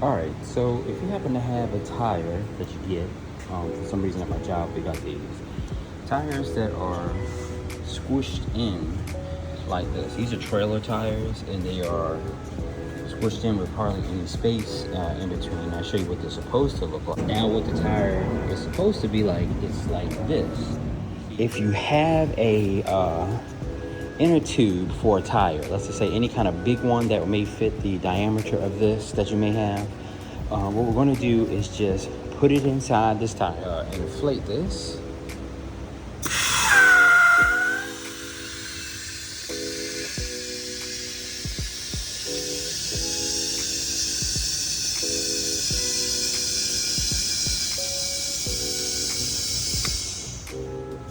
All right, so if you happen to have a tire that you get, for some reason at my job we got these tires that are squished in like this. These are trailer tires, and they are squished in with hardly any space in between. I'll show you what they're supposed to look like. Now, what the tire is supposed to be like, it's like this. If you have a inner tube for a tire, let's just say any kind of big one that may fit the diameter of this that you may have, what we're going to do is just put it inside this tire, inflate this.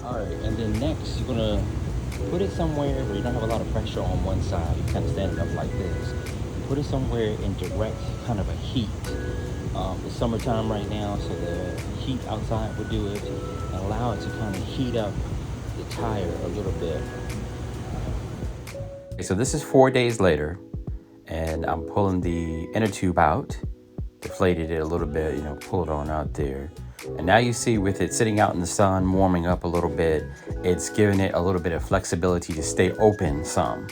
All right, and then next you're gonna put it somewhere where you don't have a lot of pressure on one side. You kind of stand it up like this. Put it somewhere in direct kind of a heat. It's summertime right now, so the heat outside will do it and allow it to kind of heat up the tire a little bit. Okay, so this is 4 days later, and I'm pulling the inner tube out, deflated it a little bit, pull it on out there. And now you see with it sitting out in the sun, warming up a little bit, it's giving it a little bit of flexibility to stay open some.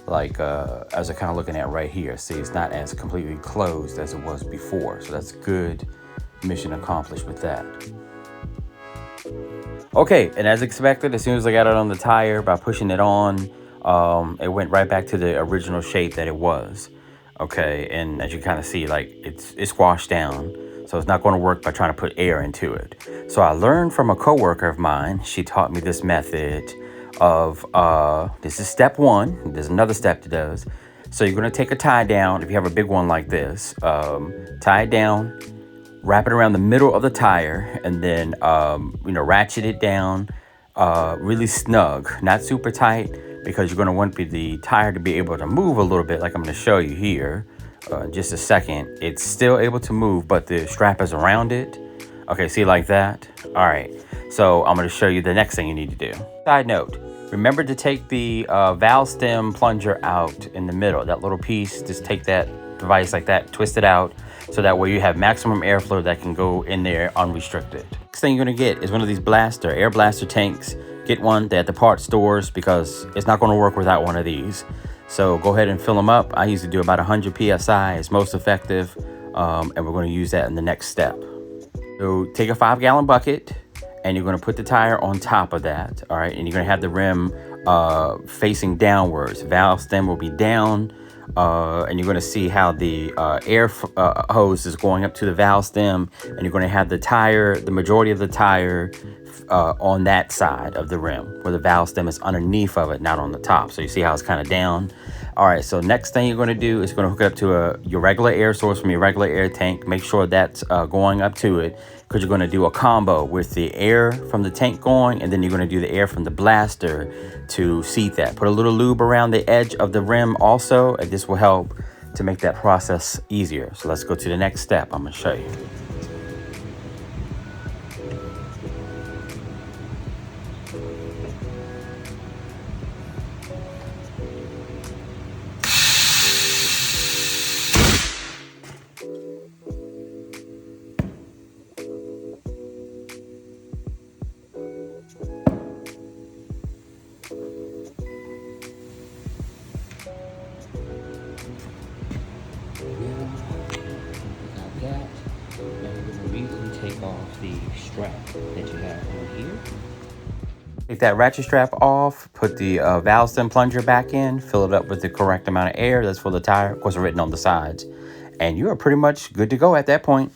Like as I'm kind of looking at right here. See, it's not as completely closed as it was before. So that's good. Mission accomplished with that. Okay, and as expected, as soon as I got it on the tire, by pushing it on, it went right back to the original shape that it was. Okay, and as you kind of see, like it's squashed down. So it's not going to work by trying to put air into it. So I learned from a coworker of mine. She taught me this method of, this is step one. There's another step it does. So you're going to take a tie down. If you have a big one like this, tie it down, wrap it around the middle of the tire, and then, ratchet it down really snug, not super tight, because you're going to want the tire to be able to move a little bit, like I'm going to show you here. Just a second. It's still able to move, but the strap is around it. Okay, see, like that? All right, so I'm going to show you the next thing you need to do. Side note, remember to take the valve stem plunger out in the middle, that little piece. Just take that device like that, twist it out, so that way you have maximum airflow that can go in there unrestricted. Next thing you're going to get is one of these air blaster tanks. Get one at the parts stores, because it's not going to work without one of these. So go ahead and fill them up. I usually do about 100 PSI. It's most effective. And we're going to use that in the next step. So take a 5-gallon bucket, and you're going to put the tire on top of that. All right. And you're going to have the rim facing downwards. Valve stem will be down. And you're going to see how the air hose is going up to the valve stem. And you're going to have the majority of the tire on that side of the rim, where the valve stem is underneath of it, not on the top. So you see how it's kind of down. All right, so next thing you're going to do is you're going to hook it up to your regular air source from your regular air tank. Make sure that's going up to it, because you're going to do a combo with the air from the tank going, and then you're going to do the air from the blaster to seat that. Put a little lube around the edge of the rim also, and this will help to make that process easier. So let's go to the next step. I'm going to show you. That. Now we're going to immediately take off the strap that you have on here. Take that ratchet strap off, put the valve stem plunger back in, fill it up with the correct amount of air that's for the tire, of course written on the sides, and you are pretty much good to go at that point.